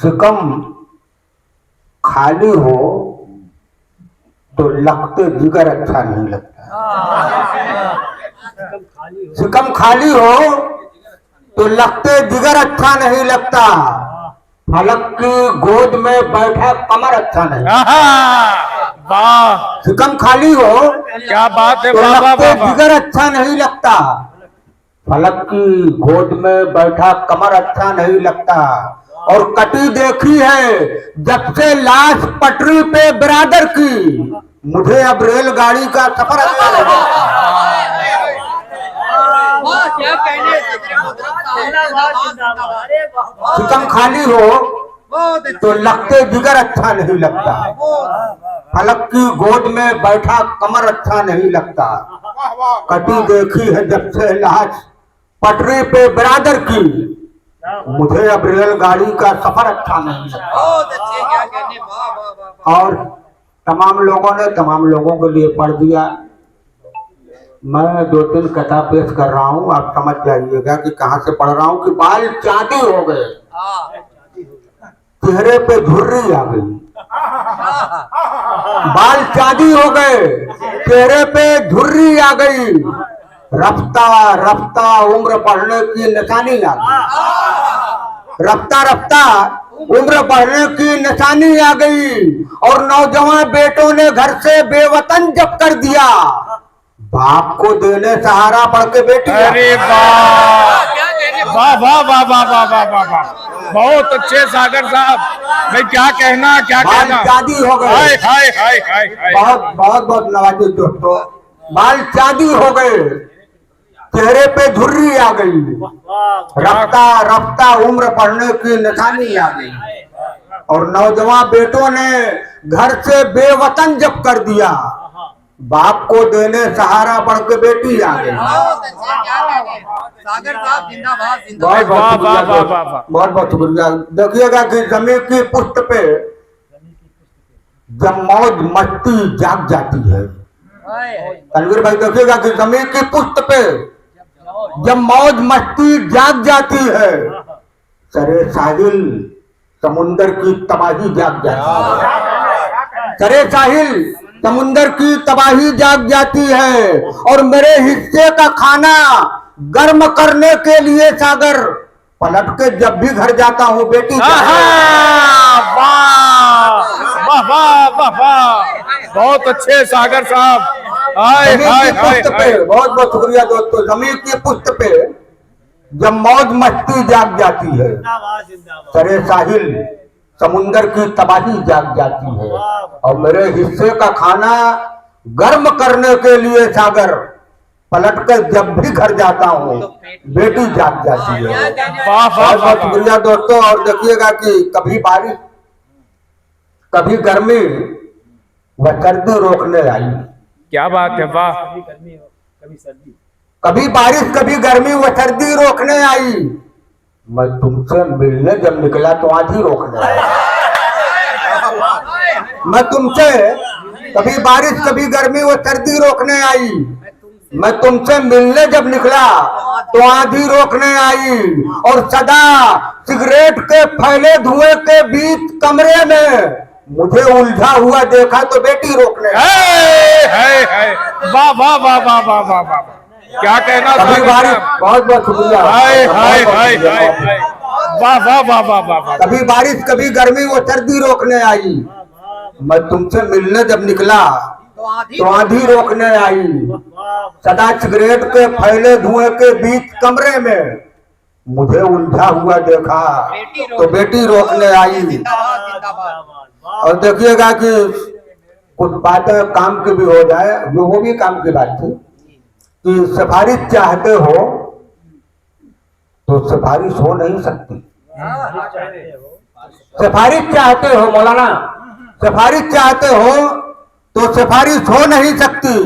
शिकम खाली हो तो लगते जिगर अच्छा नहीं लगता। शिकम खाली हो तो लगते जिगर अच्छा नहीं लगता। फलक की गोद में बैठा कमर अच्छा नहीं। वाह, शिकम खाली हो क्या बात है। तो वाह वाह लगते वाह वाह। जिगर अच्छा नहीं लगता। फलक की गोद में बैठा कमर अच्छा नहीं लगता। और कटी देखी है जब से लाश पटरी पे बिरादर की, मुझे अब रेलगाड़ी का सफर अच्छा नहीं लगता। शिकम खाली हो तो लगते जिगर अच्छा नहीं लगता। फलक की गोद में बैठा कमर अच्छा नहीं लगता। कटी देखी है जब से लाश पटरी पे बिरादर की, मुझे अब रेलगाड़ी का सफर अच्छा नहीं लगता। और तमाम लोगों के लिए पढ़ दिया। मैं 2-3 कथा पेश कर रहा हूँ, आप समझ जाइएगा कि कहाँ से पढ़ रहा हूँ। कि बाल चांदी हो गए, चेहरे पे झुर्री आ गई। बाल चांदी हो गए, चेहरे पे झुर्री आ गई। रफ्ता रफ्ता उम्र बढ़ने की निशानी आ गई। रफ्ता रफ्ता उम्र बढ़ने की निशानी आ गई। और नौजवान बेटों ने घर से बेवतन जब कर दिया, बाप को देने सहारा बढ़ के बेटी। अरे वाह वाह वाह वाह वाह वाह वाह वाह वाह, बहुत अच्छे सागर साहब। भाई क्या कहना, क्या कहना। चांदी हो गए। हाय हाय हाय हाय हाय। बहुत बहुत बहुत नवाजी दोस्तों। बाल चांदी हो गए, चेहरे पे झुर्री आ गई। रफ्ता रफ्ता उम्र बढ़ने की निशानी आ गई। और नौजवान बेटों ने घर से बेवतन जब कर दिया, बाप को देने सहारा बढ़ के बेटी आ गई। सागर साहब जिंदाबाद बहुत वाह बहुत वाह शुक्रिया, वाह वाह वाह। बहुत बहुत शुक्रिया। देखिएगा कि जमीन की पुष्ट पे जब मौज मस्ती जाग जाती है। तनवीर भाई देखिएगा कि जमीन की पुष्ट पे जब मौज मस्ती जाग जाती है, सरे साहिल समुंदर की तबाही जाग जाती है। सरे साहिल समुंदर की तबाही जाग जाती है। और मेरे हिस्से का खाना गर्म करने के लिए सागर पलट के जब भी घर जाता हूँ बेटी। वाह वाह वाह वाह वाह, बहुत अच्छे सागर साहब। हाय जमीन हाय की हाय पुष्ट हाय। पे बहुत बहुत शुक्रिया दोस्तों। जमीन की पुष्ट पे जब मौज मस्ती जाग जाती है, सरे साहिल समुंदर की तबाही जाग जाती है। और मेरे हिस्से का खाना गर्म करने के लिए सागर पलट कर जब भी घर जाता हूँ बेटी जाग जाती है। वाह वाह बहुत वाह बहुत वाह। शुक्रिया दोस्तों। और देखिएगा कि कभी बारिश कभी गर्मी व सर्दी रोकने आई। क्या बात है। वाह, कभी बारिश कभी गर्मी व सर्दी रोकने आई। मैं तुमसे मिलने जब निकला तो आंधी रोकने आई। मैं तुमसे कभी बारिश कभी गर्मी व सर्दी रोकने आई। मैं तुमसे मिलने जब निकला तो आंधी रोकने आई। और सदा सिगरेट के फैले धुएं के बीच कमरे में मुझे उलझा हुआ देखा तो बेटी रोकने आई। वाह वाह वाह वाह वाह वाह वाह, क्या कहना कभी सागर बारिश साहब। बहुत बहुत शुक्रिया। हाय हाय बहुत बहुत हाय शुक्रिया। हाय हाय। वाह वाह वाह वाह वाह वाह। कभी बारिश कभी गर्मी वो सर्दी रोकने आई। मैं तुमसे मिलने जब निकला तो आंधी रोकने आई। सदा सिगरेट के फैले धुएं के बीच कमरे में मुझे उलझा हुआ देखा तो बेटी रोकने आई। और देखिएगा कि कुछ बातें काम की भी हो जाए, वो भी काम की बात थी कि सिफारिश चाहते हो तो सिफारिश हो नहीं सकती। सिफारिश चाहते हो मौलाना, सिफारिश चाहते हो तो सिफारिश हो नहीं सकती।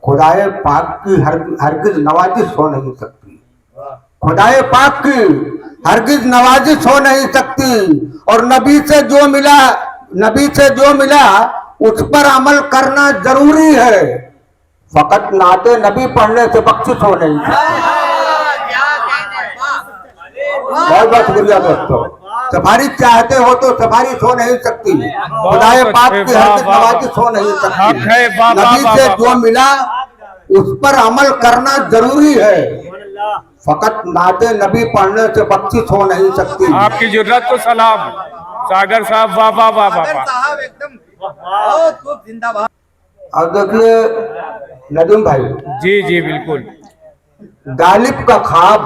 खुदाए पाक की हरगिज नवाजिश हो नहीं सकती। खुदाए पाक की हरगिज नवाजिश हो नहीं सकती। और नबी से जो मिला उस पर अमल करना जरूरी है। फकत नाते नबी पढ़ने से बख्शिश हो नहीं सकती। बहुत बहुत शुक्रिया दोस्तों। सफारी चाहते हो तो सफारी सो नहीं सकती, खुदाए पाक की हरकत नवाजी सो नहीं सकती। नबी से जो मिला उस पर अमल करना जरूरी है, फकत नाते नबी पढ़ने से बख्शिश हो नहीं सकती। आपकी जरूरत को सलाम सागर साहब, वाह वाह वाह वाह वाह। साहब एकदम बहुत खूब जिंदाबाद। और देखिए नदीम भाई, जी जी बिल्कुल। गालिब का ख्वाब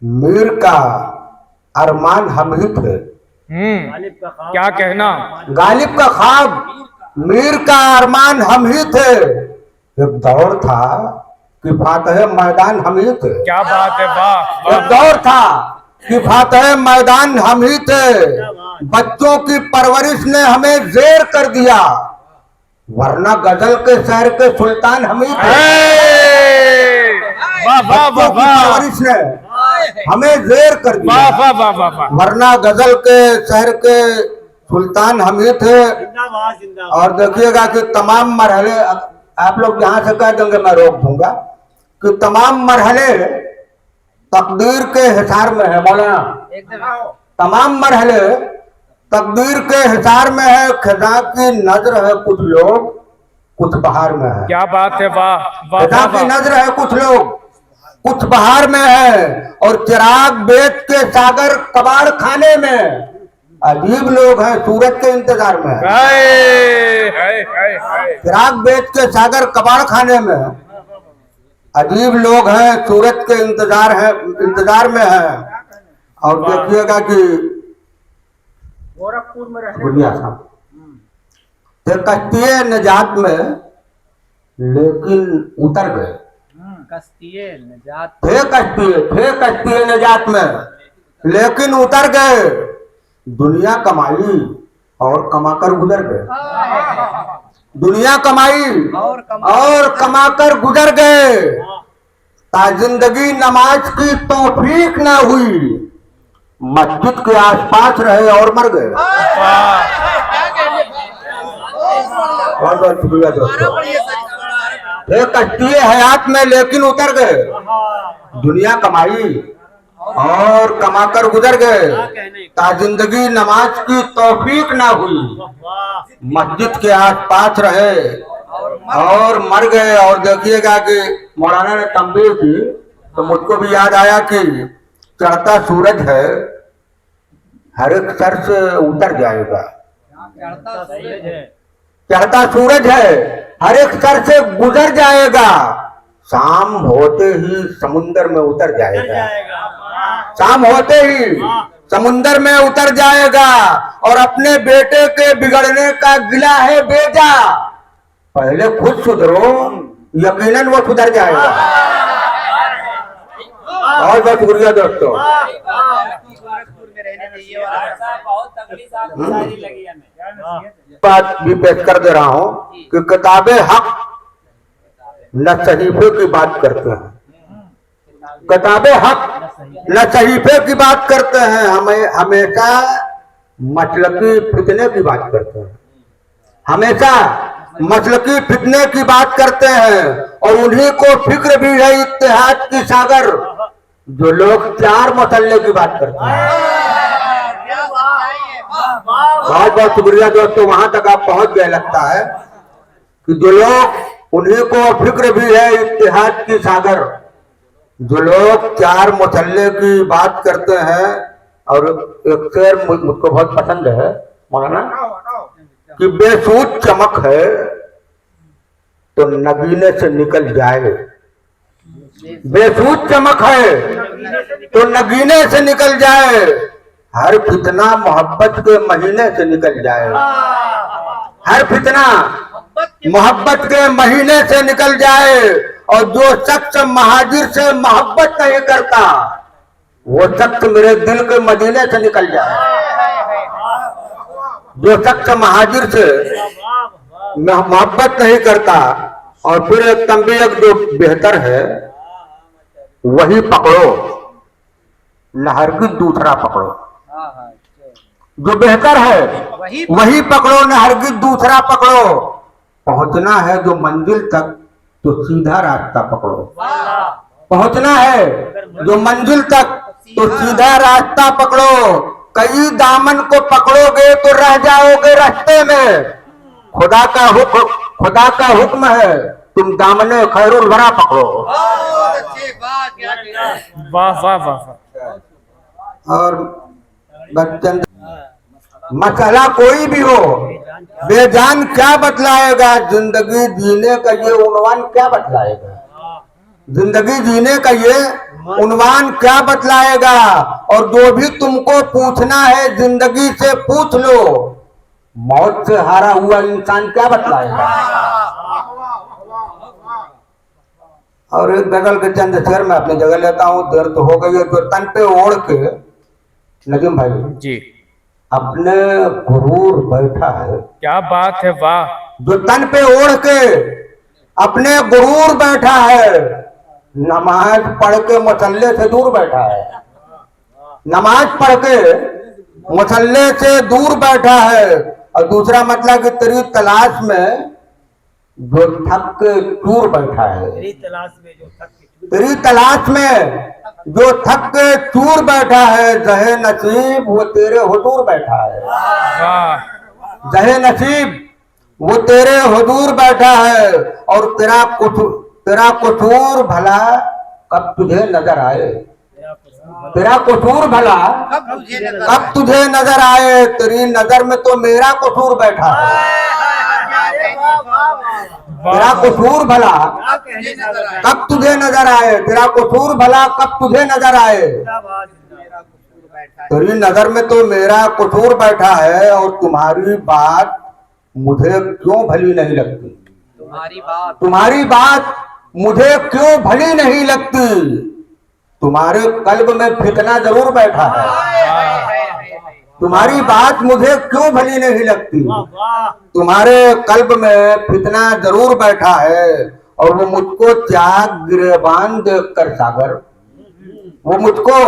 मीर का अरमान हम ही थे। क्या कहना। गालिब का ख्वाब मीर का अरमान हम ही थे, एक दौर था कि फातह मैदान हम ही थे। क्या बात है, वाह एक दौर था कि फातह मैदान हम ही थे, बच्चों की परवरिश ने हमें जेर कर दिया, वरना गजल के शहर के सुल्तान हम ही थे। वाह वाह वाह बच्चों की वाह परवरिश ने हमें जेर कर दिया, वाह वाह वाह वाह वाह। वरना गजल के शहर के सुल्तान हम ही थे। और देखिएगा कि तमाम मरहले, आप लोग जहां से कह देंगे मैं रोक दूंगा, कि तमाम मरहले तकदीर के हिसार में है मौलाना, तमाम मरहले तकदीर के हिसार में है। खिदा की नजर है कुछ लोग, कुछ बहार में है। क्या बात है, वाह वाह खिदा वाह की वाह। नजर है कुछ लोग, कुछ बहार में है, और चिराग बेच के सागर कबाड़ खाने में अजीब लोग हैं, सूरज के इंतजार में है। हाय हाय हाय हाय। चिराग बेच के सागर कबाड़ खाने में अजीब लोग हैं, सूरज के इंतजार में है। और देखिएगा कि गोरखपुर में रहने गुड़िया साहब थे कश्तीए निजात में, लेकिन उतर गए। कश्तीए निजात थे कश्तीए निजात में, लेकिन उतर गए। दुनिया कमाई और कमाकर गुजर गए, दुनिया कमाई और कमाकर गुजर गए। ता जिंदगी नमाज की तौफीक ना हुई, मस्जिद के आसपास रहे और मर गए। बहुत बहुत शुक्रिया दोस्तों। थे कश्तीए हयात में लेकिन उतर गए, दुनिया कमाई और कमाकर गुजर गए। ता जिंदगी नमाज की तौफीक ना हुई, मस्जिद के आसपास रहे और मर गए। और देखिएगा कि मौलाना ने तंबीह की तो मुझको भी याद आया कि चढ़ता सूरज है हर एक सर से उतर जाएगा, चढ़ता सूरज है हर एक सर से गुजर जाएगा, शाम होते ही समुंदर में उतर जाएगा, शाम होते ही समुंदर में उतर जाएगा। और अपने बेटे के बिगड़ने का गिला है बेजा, पहले खुद सुधरो यकीनन वो सुधर जाएगा। बहुत बहुत शुक्रिया दोस्तों। गोरखपुर में रहने में ये वाला बहुत तकलीफ आपको सारी लगी हमें। बात भी पेश कर दे रहा हूँ कि किताबें हक न सहीफे की बात करते हैं, किताबें हक न सहीफे की बात करते हैं, हमें हमेशा मसलकी फितने की बात करते हैं, हमेशा मसलकी फितने की बात करते हैं। और उन्हीं को फिक्र भी है इत्तेहाद की सागर, जो लोग चार मसल्ले की बात करते हैं। बहुत बहुत शुक्रिया दोस्तों, वहां तक आप पहुंच गए। लगता है कि जो लोग उन्हीं को फिक्र भी है इत्तेहाद की सागर, जो लोग चार मसल्ले की बात करते हैं। और एक शेर मुझको बहुत पसंद है मौलाना, कि बेसूद चमक है तो नगीने से निकल जाए, बेसूद चमक है तो नगीने से निकल जाए, हर फितना मोहब्बत के महीने से निकल जाए, हर फितना मोहब्बत के महीने से निकल जाए। और जो शख्स महाजिर से मोहब्बत नहीं करता, वो शख्स मेरे दिल के मदीने से निकल जाए। जो शख्स महाजिर से मोहब्बत नहीं करता, और फिर एक तंबीह जो बेहतर है वही पकड़ो, नहरगिज दूसरा पकड़ो। जो बेहतर है वही पकड़ो, नहरगिज दूसरा पकड़ो। पहुंचना है जो मंजिल तक तो सीधा रास्ता पकड़ो, पहुंचना है जो मंजिल तक तो सीधा रास्ता पकड़ो, कई दामन को पकड़ोगे तो रह जाओगे रास्ते में। खुदा का हुक्म है, तुम दामने खैरुल वरा पकड़ो। वाह वाह वाह। और बच्चन मसला कोई भी हो, बेजान क्या बतलाएगा, जिंदगी जीने का ये उन्वान क्या बतलाएगा, जिंदगी जीने का ये उन्वान क्या बतलाएगा। और जो भी तुमको पूछना है जिंदगी से पूछ लो, मौत से हारा हुआ इंसान क्या बतलाएगा। और एक गजल के चंद शेर में अपनी जगह लेता हूँ, देर तो हो गई है। जो तन पे ओढ़ के, नजीम भाई जी, अपने गुरूर बैठा है, क्या बात है, वाह। जो तन पे ओढ़ के अपने गुरूर बैठा है, नमाज पढ़ के मसल्ले से दूर बैठा है, नमाज पढ़ के मसल्ले से दूर बैठा है। और दूसरा मतलब कि तेरी तलाश में जो थक के चूर बैठा है, तेरी तलाश में जो थक के चूर बैठा है, जहे नसीब वो तेरे हुजूर बैठा है, जहे नसीब वो तेरे हुजूर बैठा है। और तेरा कसूर भला कब तुझे नजर आए, तेरा कसूर भला कब तुझे नजर आए, तेरी नजर में तो मेरा कसूर बैठा है। तेरा कसूर भला कब तुझे नजर आए, तेरा कसूर भला कब तुझे नजर आए, तेरी नजर में तो मेरा कसूर बैठा है। और तुम्हारी बात मुझे क्यों भली नहीं लगती, तुम्हारी बात मुझे क्यों भली नहीं लगती, तुम्हारे कल्ब में फितना जरूर बैठा है, तुम्हारी बात मुझे क्यों भली नहीं लगती, तुम्हारे कल्ब में फितना जरूर बैठा है। और वो मुझको त्याग गिरेबान देखकर सागर, वो मुझको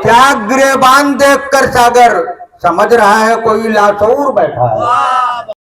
त्याग गिरेबान देखकर सागर समझ रहा है कोई लाशऊर बैठा है।